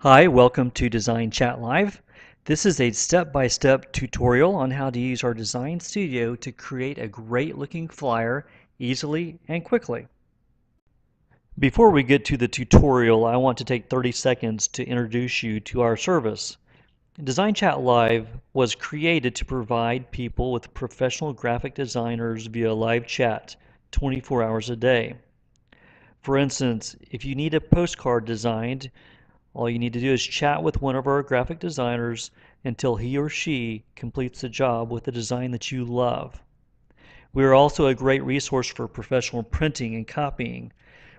Hi, welcome to Design Chat Live. This is a step-by-step tutorial on how to use our Design Studio to create a great looking flyer easily and quickly. Before we get to the tutorial, I want to take 30 seconds to introduce you to our service. Design Chat Live was created to provide people with professional graphic designers via live chat 24 hours a day. For instance, if you need a postcard designed, all you need to do is chat with one of our graphic designers until he or she completes the job with a design that you love. We are also a great resource for professional printing and copying.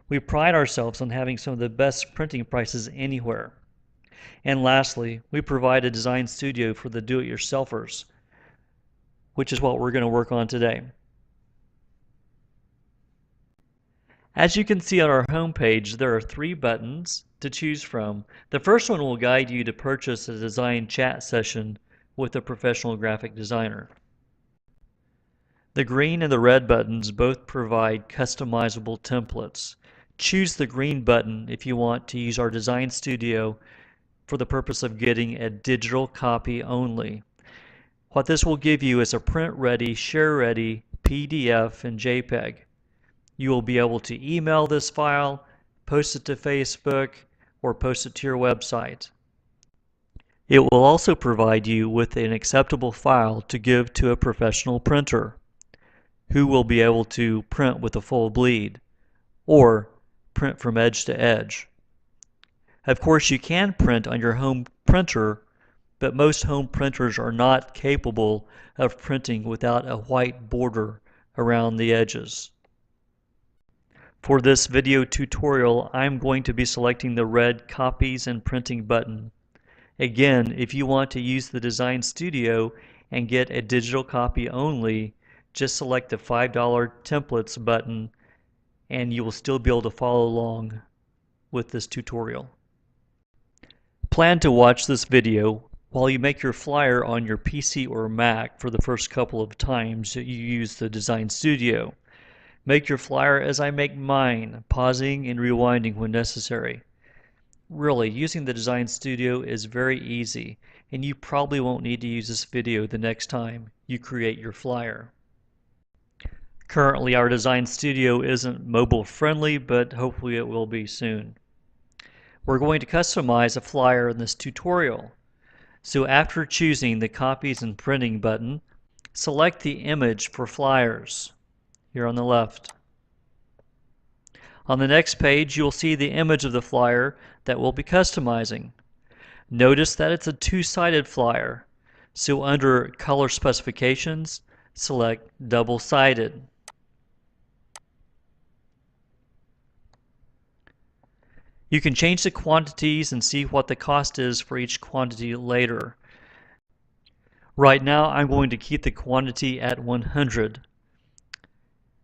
We pride ourselves on having some of the best printing prices anywhere. And lastly, we provide a design studio for the do-it-yourselfers, which is what we're going to work on today. As you can see on our homepage, there are 3 buttons to choose from. The first one will guide you to purchase a design chat session with a professional graphic designer. The green and the red buttons both provide customizable templates. Choose the green button if you want to use our design studio for the purpose of getting a digital copy only. What this will give you is a print-ready, share-ready PDF and JPEG. You will be able to email this file, post it to Facebook, or post it to your website. It will also provide you with an acceptable file to give to a professional printer who will be able to print with a full bleed or print from edge to edge. Of course, you can print on your home printer, but most home printers are not capable of printing without a white border around the edges. For this video tutorial, I'm going to be selecting the red Copies and Printing button. Again, if you want to use the Design Studio and get a digital copy only, just select the $5 Templates button and you will still be able to follow along with this tutorial. Plan to watch this video while you make your flyer on your PC or Mac for the first couple of times that you use the Design Studio. Make your flyer as I make mine, pausing and rewinding when necessary. Really, using the Design Studio is very easy, and you probably won't need to use this video the next time you create your flyer. Currently, our Design Studio isn't mobile friendly, but hopefully it will be soon. We're going to customize a flyer in this tutorial. So after choosing the Copies and Printing button, select the image for flyers here on the left. On the next page, you'll see the image of the flyer that we'll be customizing. Notice that it's a 2-sided flyer, so under Color Specifications, select Double-Sided. You can change the quantities and see what the cost is for each quantity later. Right now, I'm going to keep the quantity at 100.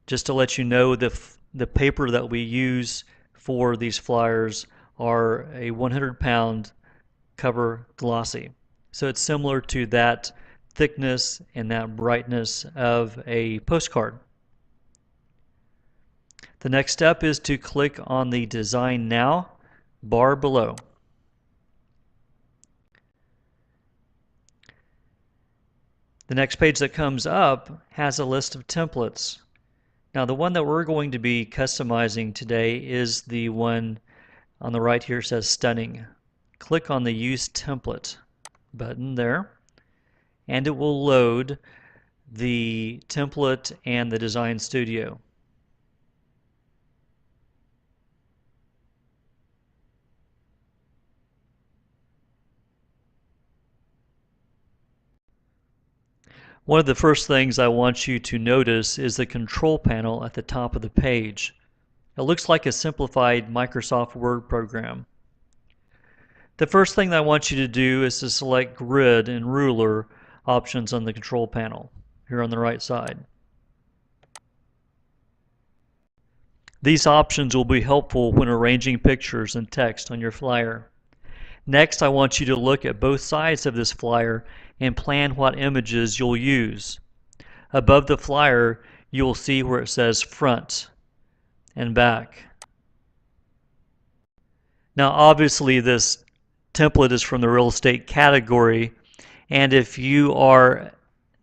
Just to let you know, the paper that we use for these flyers are a 100-pound cover glossy. So it's similar to that thickness and that brightness of a postcard. The next step is to click on the Design Now bar below. The next page that comes up has a list of templates. Now the one that we're going to be customizing today is the one on the right here says Stunning. Click on the Use Template button there and it will load the template and the Design Studio. One of the first things I want you to notice is the control panel at the top of the page. It looks like a simplified Microsoft Word program. The first thing that I want you to do is to select Grid and Ruler options on the control panel here on the right side. These options will be helpful when arranging pictures and text on your flyer. Next, I want you to look at both sides of this flyer and plan what images you'll use. Above the flyer, you'll see where it says Front and Back. Now, obviously, this template is from the real estate category. And if you are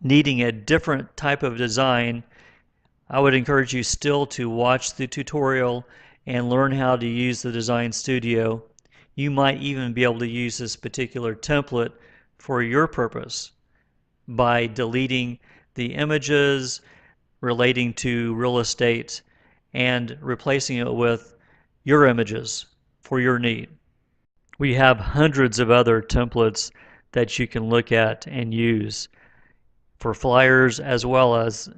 needing a different type of design, I would encourage you still to watch the tutorial and learn how to use the Design Studio. You might even be able to use this particular template for your purpose by deleting the images relating to real estate and replacing it with your images for your need. We have hundreds of other templates that you can look at and use for flyers as well as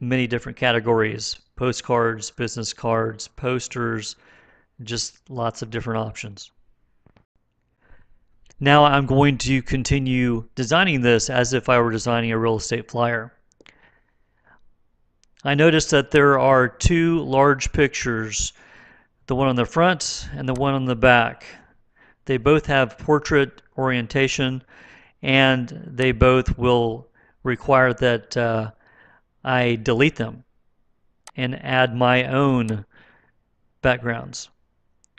many different categories: postcards, business cards, posters, just lots of different options. Now I'm going to continue designing this as if I were designing a real estate flyer. I noticed that there are two large pictures, the one on the front and the one on the back. They both have portrait orientation, and they both will require that I delete them and add my own backgrounds.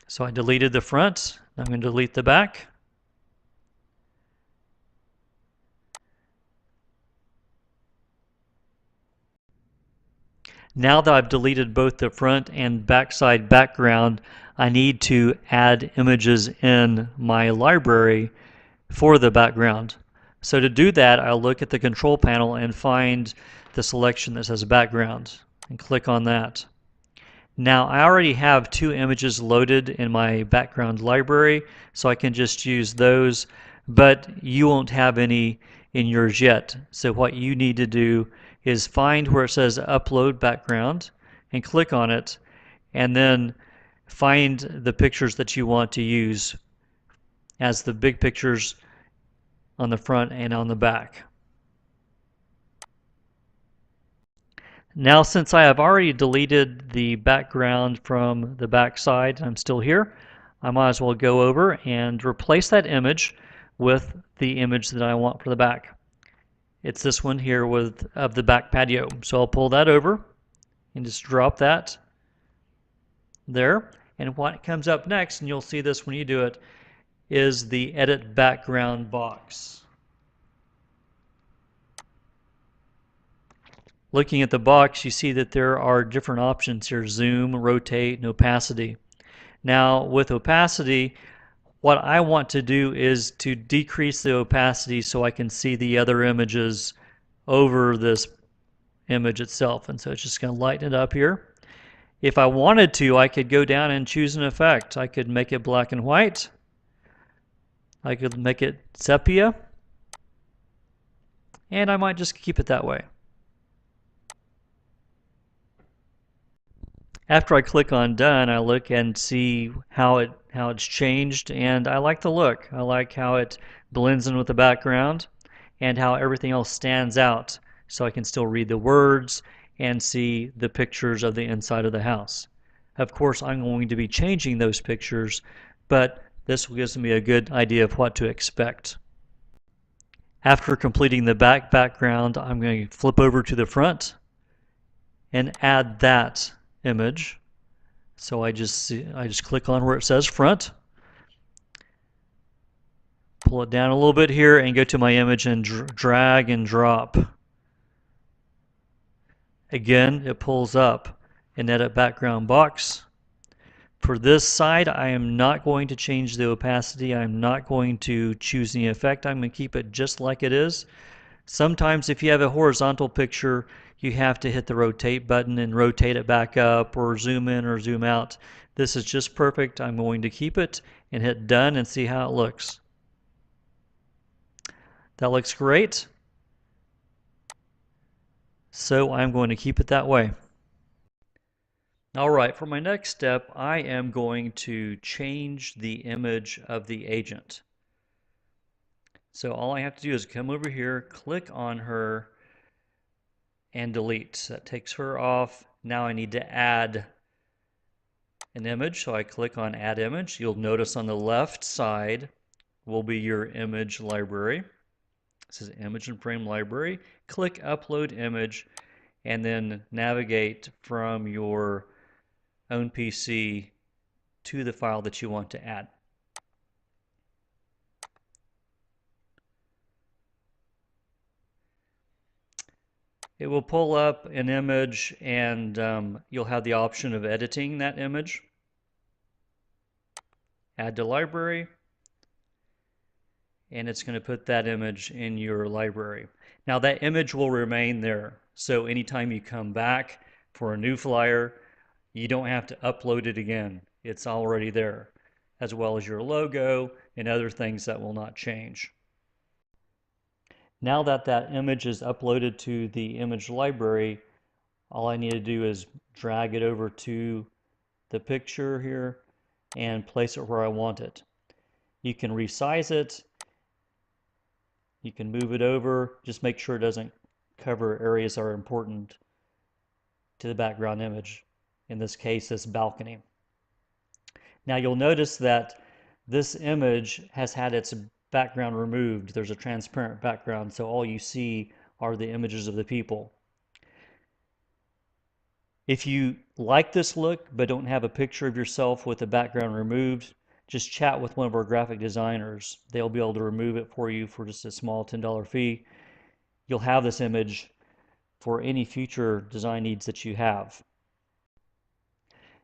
So I deleted the front. I'm going to delete the back. Now that I've deleted both the front and backside background, I need to add images in my library for the background. So to do that, I'll look at the control panel and find the selection that says background and click on that. Now I already have two images loaded in my background library, so I can just use those, but you won't have any in yours yet. So what you need to do is find where it says upload background and click on it, and then find the pictures that you want to use as the big pictures on the front and on the back. Now, since I have already deleted the background from the back side, I'm still here, I might as well go over and replace that image with the image that I want for the back. It's this one here of the back patio. So I'll pull that over and just drop that there. And what comes up next, and you'll see this when you do it, is the edit background box. Looking at the box, you see that there are different options here: zoom, rotate, and opacity. Now with opacity, what I want to do is to decrease the opacity so I can see the other images over this image itself. And so it's just going to lighten it up here. If I wanted to, I could go down and choose an effect. I could make it black and white. I could make it sepia. And I might just keep it that way. After I click on done, I look and see how it's changed, and I like the look. I like how it blends in with the background and how everything else stands out, so I can still read the words and see the pictures of the inside of the house. Of course, I'm going to be changing those pictures, but this gives me a good idea of what to expect. After completing the background, I'm going to flip over to the front and add that image. So I just click on where it says front, pull it down a little bit here, and go to my image and drag and drop. Again, it pulls up an edit background box. For this side, I am not going to change the opacity. I'm not going to choose any effect. I'm going to keep it just like it is. Sometimes if you have a horizontal picture, you have to hit the rotate button and rotate it back up, or zoom in or zoom out. This is just perfect. I'm going to keep it and hit done and see how it looks. That looks great. So I'm going to keep it that way. Alright, for my next step, I am going to change the image of the agent. So all I have to do is come over here, click on her, and delete. That takes her off. Now I need to add an image, so I click on Add Image. You'll notice on the left side will be your image library. This is Image and Frame Library. Click Upload Image, and then navigate from your own PC to the file that you want to add. It will pull up an image and you'll have the option of editing that image. Add to library, and it's going to put that image in your library. Now that image will remain there, so anytime you come back for a new flyer, you don't have to upload it again. It's already there, as well as your logo and other things that will not change. Now that that image is uploaded to the image library, all I need to do is drag it over to the picture here and place it where I want it. You can resize it. You can move it over. Just make sure it doesn't cover areas that are important to the background image. In this case, this balcony. Now you'll notice that this image has had its background removed. There's a transparent background, so all you see are the images of the people. If you like this look but don't have a picture of yourself with the background removed, just chat with one of our graphic designers. They'll be able to remove it for you for just a small $10 fee. You'll have this image for any future design needs that you have.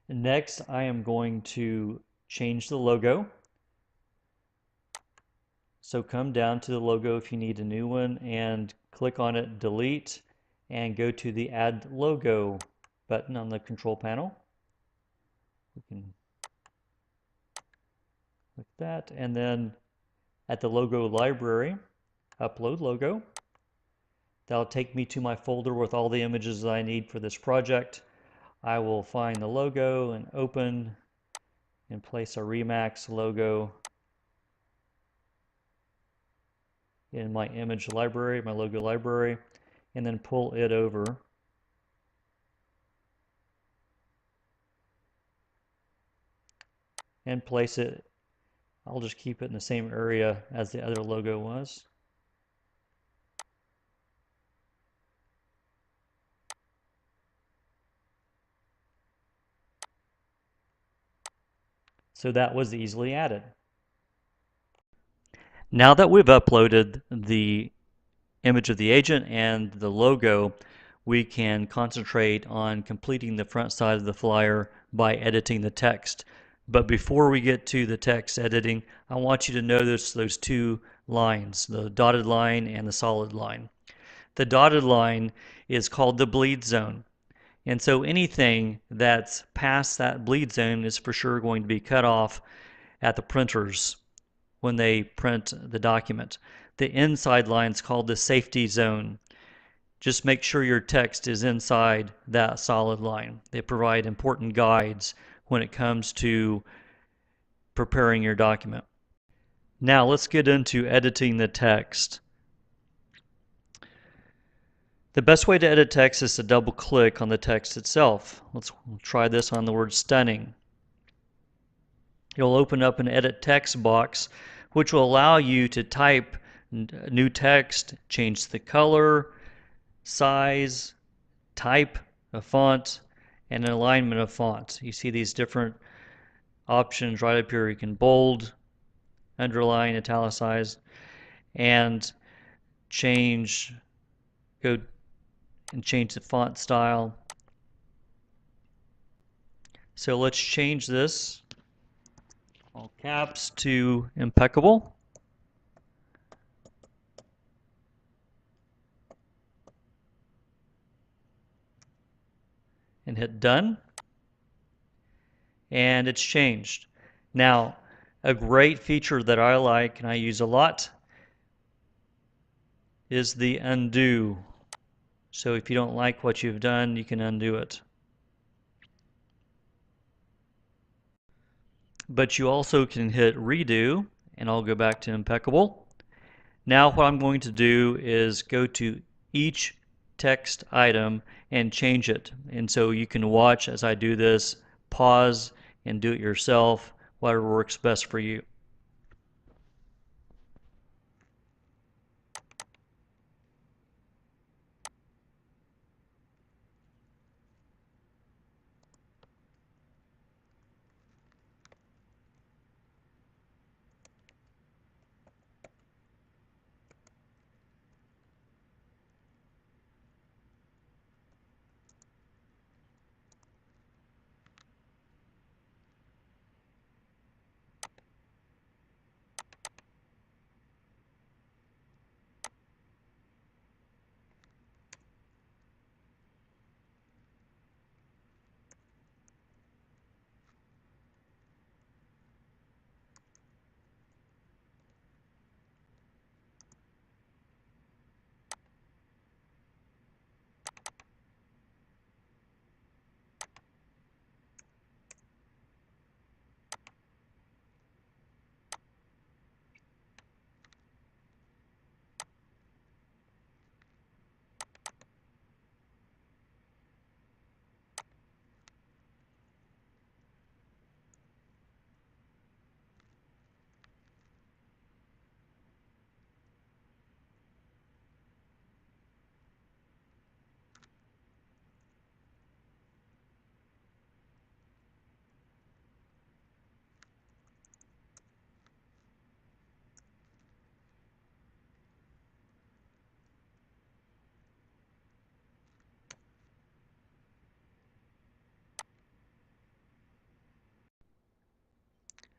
Next, I am going to change the logo. So come down to the logo if you need a new one and click on it, delete, and go to the Add Logo button on the control panel. We can click that, and then at the logo library, upload logo. That'll take me to my folder with all the images that I need for this project. I will find the logo and open and place a Remax logo in my image library, my logo library, and then pull it over. And place it, I'll just keep it in the same area as the other logo was. So that was easily added. Now that we've uploaded the image of the agent and the logo, we can concentrate on completing the front side of the flyer by editing the text. But before we get to the text editing, I want you to notice those two lines, the dotted line and the solid line. The dotted line is called the bleed zone. And so anything that's past that bleed zone is for sure going to be cut off at the printers when they print the document. The inside line is called the safety zone. Just make sure your text is inside that solid line. They provide important guides when it comes to preparing your document. Now let's get into editing the text. The best way to edit text is to double click on the text itself. Let's try this on the word stunning. You'll open up an edit text box which will allow you to type new text, change the color, size, type of font, and an alignment of font. You see these different options right up here. You can bold, underline, italicize, and go and change the font style. So let's change this, all caps, to impeccable. And hit done. And it's changed. Now, a great feature that I like and I use a lot is the undo. So if you don't like what you've done, you can undo it. But you also can hit redo, and I'll go back to impeccable. Now what I'm going to do is go to each text item and change it. And so you can watch as I do this, pause, and do it yourself, whatever works best for you.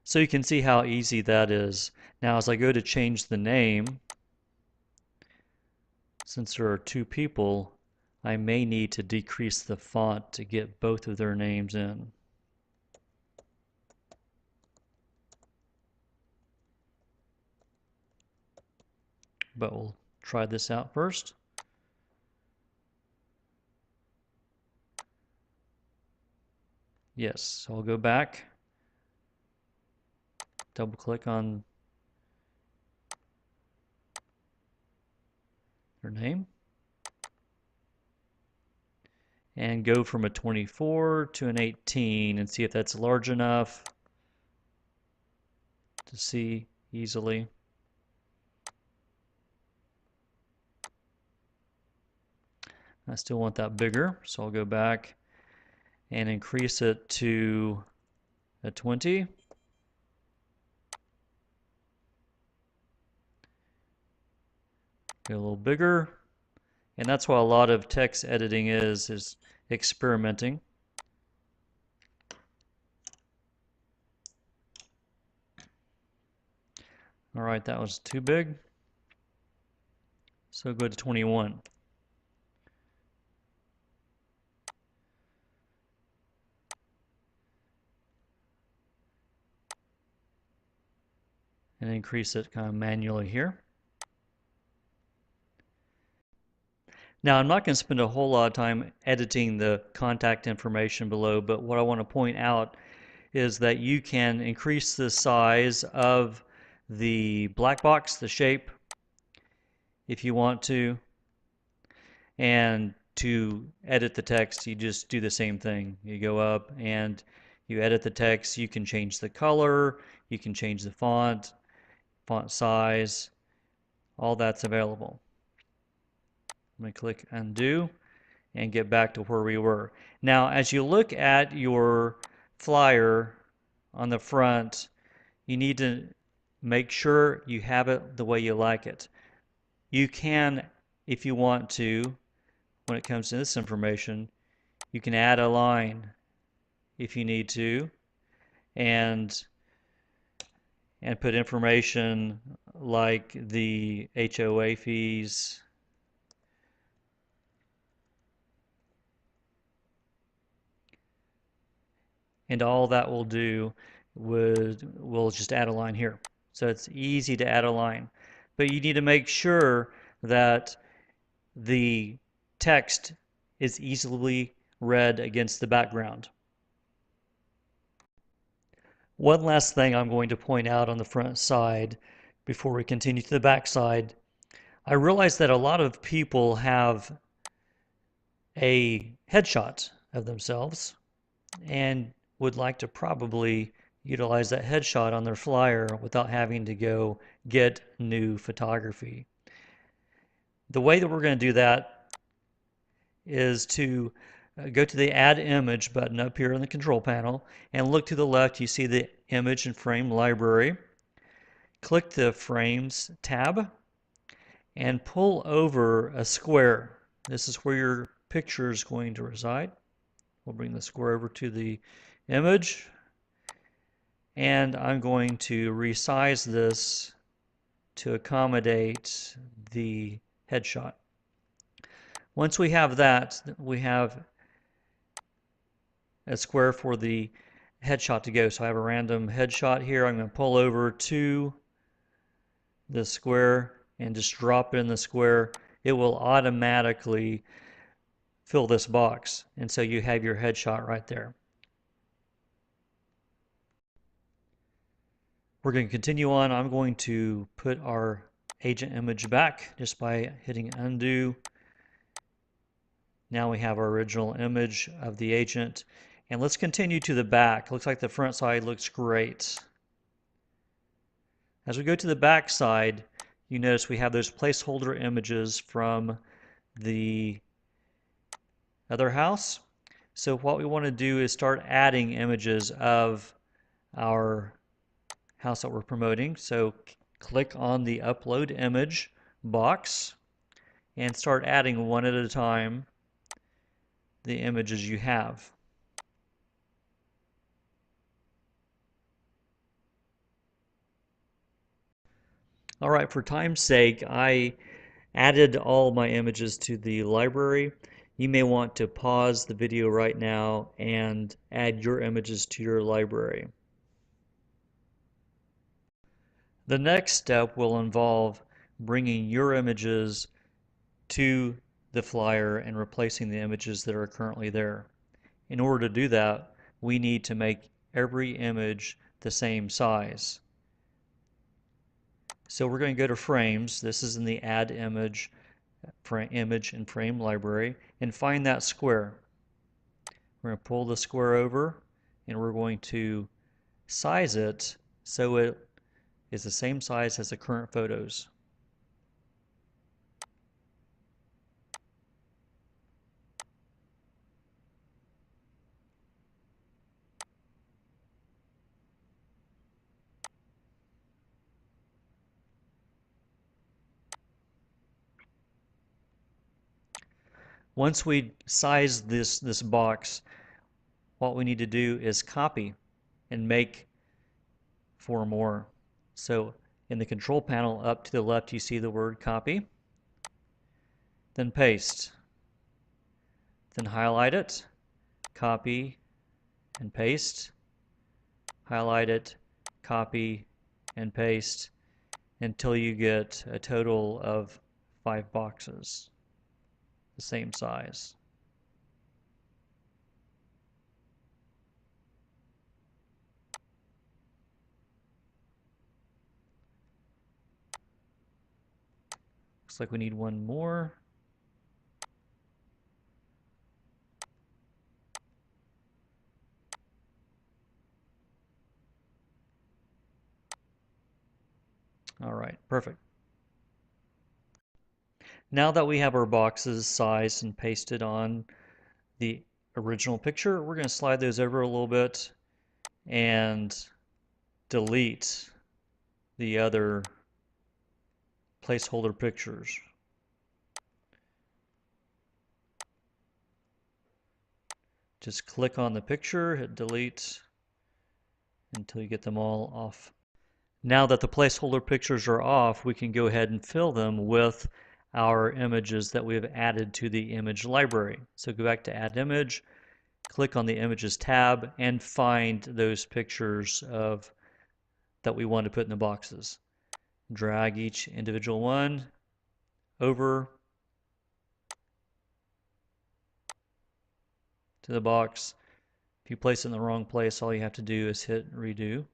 So you can see how easy that is. Now as I go to change the name, since there are two people, I may need to decrease the font to get both of their names in. But we'll try this out first. Yes, so I'll go back, double click on their name, and go from a 24 to an 18 and see if that's large enough to see easily. I still want that bigger, so I'll go back and increase it to a 20. Get a little bigger. And that's what a lot of text editing is experimenting. All right, that was too big. So go to 21. And increase it kind of manually here. Now, I'm not going to spend a whole lot of time editing the contact information below, but what I want to point out is that you can increase the size of the black box, the shape, if you want to. And to edit the text, you just do the same thing. You go up and you edit the text. You can change the color, you can change the font size, all that's available. I'm going to click undo and get back to where we were. Now, as you look at your flyer on the front, you need to make sure you have it the way you like it. You can, if you want to, when it comes to this information, you can add a line if you need to, and put information like the HOA fees, and all that will do will just add a line here. So it's easy to add a line, but you need to make sure that the text is easily read against the background. One last thing I'm going to point out on the front side before we continue to the back side. I realize that a lot of people have a headshot of themselves and would like to probably utilize that headshot on their flyer without having to go get new photography. The way that we're going to do that is to go to the Add Image button up here in the control panel and look to the left. You see the Image and Frame Library. Click the Frames tab and pull over a square. This is where your picture is going to reside. We'll bring the square over to the image, and I'm going to resize this to accommodate the headshot. Once we have that, we have a square for the headshot to go. So I have a random headshot here. I'm going to pull over to the square and just drop it in the square. It will automatically fill this box, and so you have your headshot right there. We're going to continue on. I'm going to put our agent image back just by hitting undo. Now we have our original image of the agent, and let's continue to the back. Looks like the front side looks great. As we go to the back side, you notice we have those placeholder images from the other house. So what we want to do is start adding images of our house that we're promoting. So click on the upload image box and start adding one at a time the images you have. All right, for time's sake, I added all my images to the library. You may want to pause the video right now and add your images to your library. The next step will involve bringing your images to the flyer and replacing the images that are currently there. In order to do that, we need to make every image the same size. So we're going to go to frames. This is in the add image, image and frame library, and find that square. We're going to pull the square over and we're going to size it so it is the same size as the current photos. Once we size this box, what we need to do is copy and make 4 more. So in the control panel up to the left you see the word copy, then paste, then highlight it, copy and paste, highlight it, copy and paste until you get a total of 5 boxes the same size. Looks like we need one more. All right, perfect. Now that we have our boxes sized and pasted on the original picture, we're going to slide those over a little bit and delete the other placeholder pictures. Just click on the picture, hit delete until you get them all off. Now that the placeholder pictures are off, we can go ahead and fill them with our images that we have added to the image library. So go back to add image, click on the images tab, and find those pictures that we want to put in the boxes. Drag each individual one over to the box. If you place it in the wrong place, all you have to do is hit redo.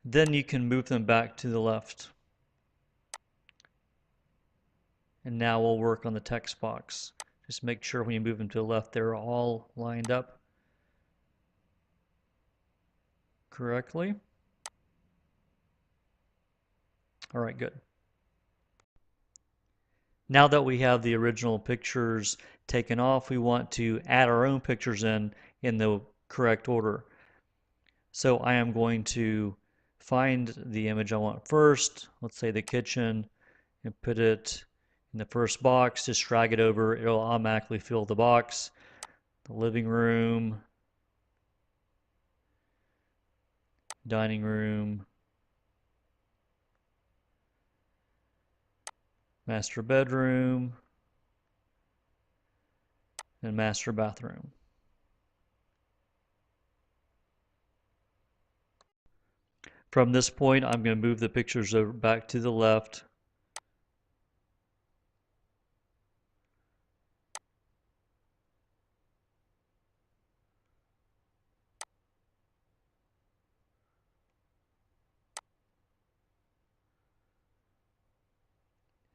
Then you can move them back to the left. And now we'll work on the text box. Just make sure when you move them to the left, they're all lined up correctly. All right, good. Now that we have the original pictures taken off, we want to add our own pictures in the correct order. So I am going to find the image I want first, let's say the kitchen, and put it in the first box. Just drag it over, it'll automatically fill the box. The living room, dining room, master bedroom, and master bathroom. From this point, I'm going to move the pictures over back to the left.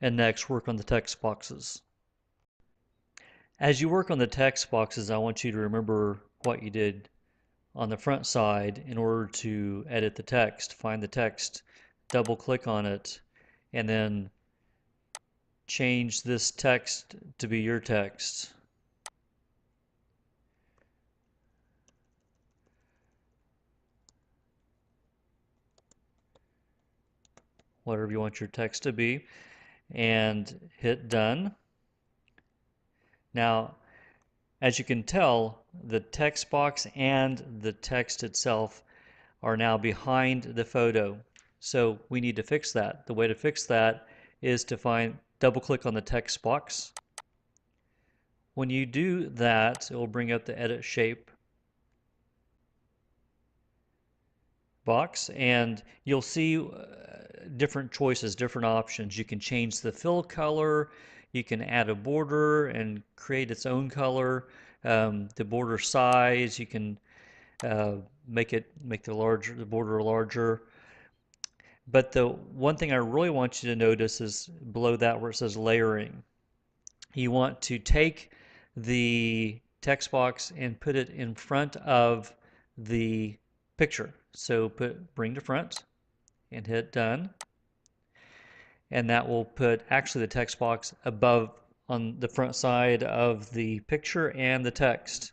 And next, work on the text boxes. As you work on the text boxes, I want you to remember what you did on the front side in order to edit the text, find the text double click on it, and then change this text to be your text. Whatever you want your text to be, and hit done. Now, as you can tell, the text box and the text itself are now behind the photo. So we need to fix that. The way to fix that is to double click on the text box. When you do that, it will bring up the edit shape box, and you'll see different choices, different options. You can change the fill color, you can add a border and create its own color, the border size, you can make the border larger. But the one thing I really want you to notice is below that where it says layering. You want to take the text box and put it in front of the picture. So bring to front and hit done. And that will put actually the text box above on the front side of the picture and the text.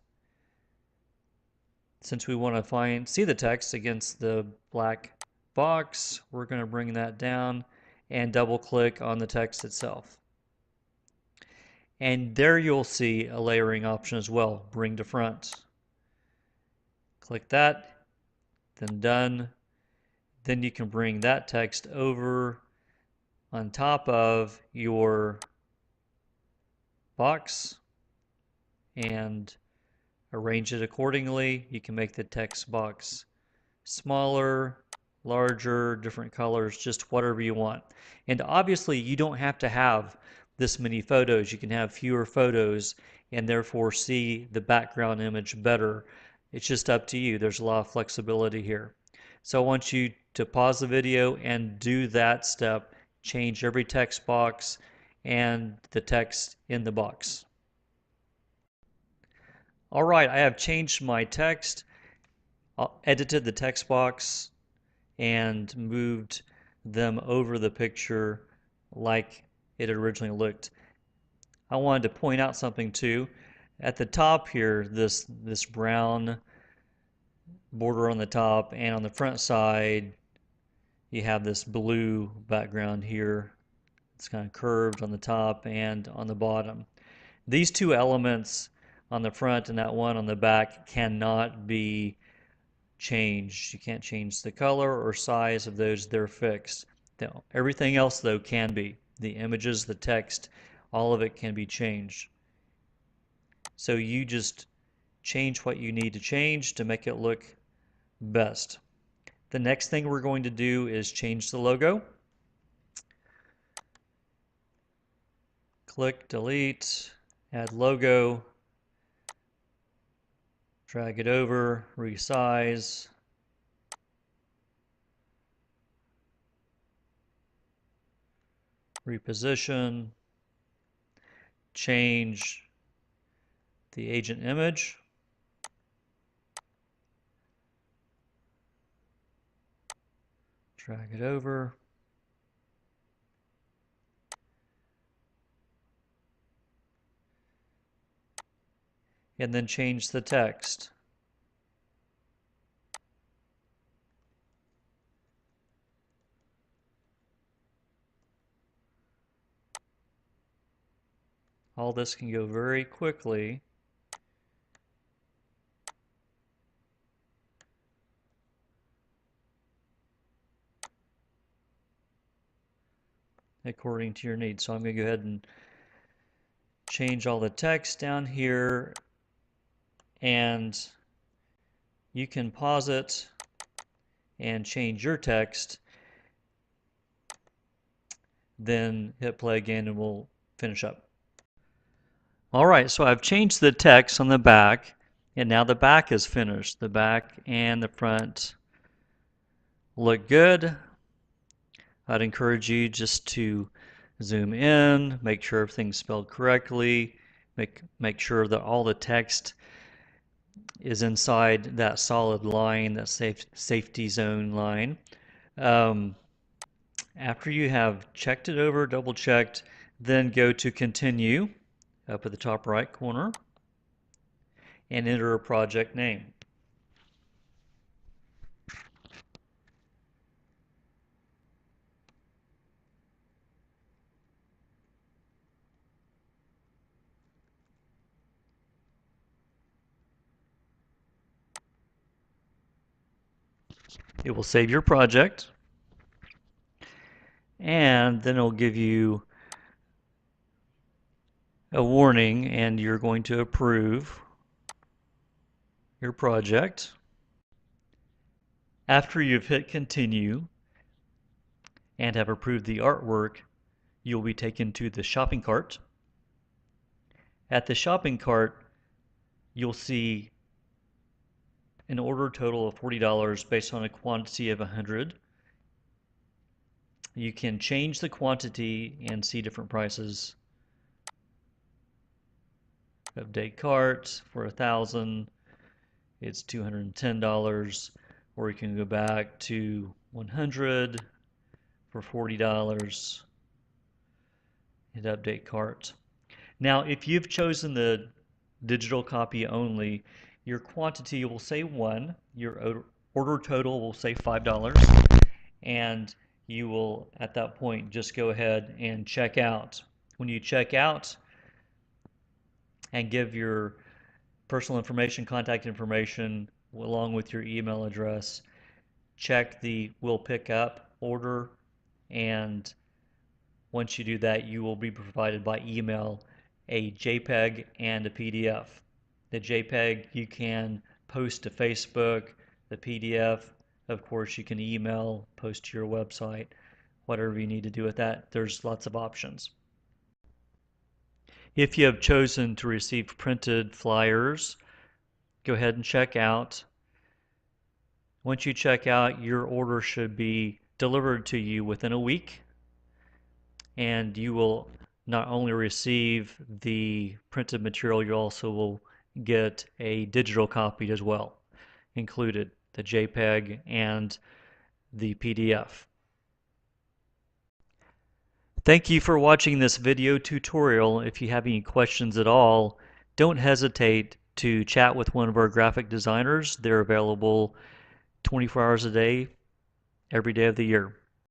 Since we want to see the text against the black box, we're going to bring that down and double click on the text itself. And there you'll see a layering option as well, bring to front. Click that, then done. Then you can bring that text over on top of your box and arrange it accordingly. You can make the text box smaller, larger, different colors, just whatever you want. And obviously you don't have to have this many photos. You can have fewer photos and therefore see the background image better. It's just up to you. There's a lot of flexibility here. So I want you to pause the video and do that step. Change every text box and the text in the box. All right, I have changed my text, edited the text box, and moved them over the picture like it originally looked. I wanted to point out something too. At the top here, this brown border on the top, and on the front side you have this blue background here. It's kind of curved on the top and on the bottom. These two elements on the front and that one on the back cannot be changed. You can't change the color or size of those. They're fixed. Everything else though can be. The images, the text, all of it can be changed. So you just change what you need to change to make it look best. The next thing we're going to do is change the logo. Click delete, add logo, drag it over, resize, reposition, change the agent image, drag it over, and then change the text. All this can go very quickly. According to your needs. So I'm going to go ahead and change all the text down here, and you can pause it and change your text, then hit play again and we'll finish up. Alright, so I've changed the text on the back, and now the back is finished. The back and the front look good. I'd encourage you just to zoom in, make sure everything's spelled correctly, make sure that all the text is inside that solid line, that safety zone line. After you have checked it over, double checked, then go to Continue up at the top right corner and enter a project name. It will save your project, and then it'll give you a warning, and you're going to approve your project. After you've hit continue and have approved the artwork, you'll be taken to the shopping cart. At the shopping cart, you'll see an order total of $40 based on a quantity of 100. You can change the quantity and see different prices. Update cart for 1,000, it's $210, or you can go back to 100 for $40 and update cart. Now, if you've chosen the digital copy only, your quantity will say 1, your order total will say $5, and you will, at that point, just go ahead and check out. When you check out and give your personal information, contact information, along with your email address, check the "Will Pick Up" order, and once you do that, you will be provided by email a JPEG and a PDF. The JPEG you can post to Facebook. The PDF, of course, you can email, post to your website, whatever you need to do with that. There's lots of options. If you have chosen to receive printed flyers, go ahead and check out. Once you check out, your order should be delivered to you within a week, and you will not only receive the printed material, you also will get a digital copy as well, included, the JPEG and the PDF. Thank you for watching this video tutorial. If you have any questions at all, don't hesitate to chat with one of our graphic designers. They're available 24 hours a day, every day of the year.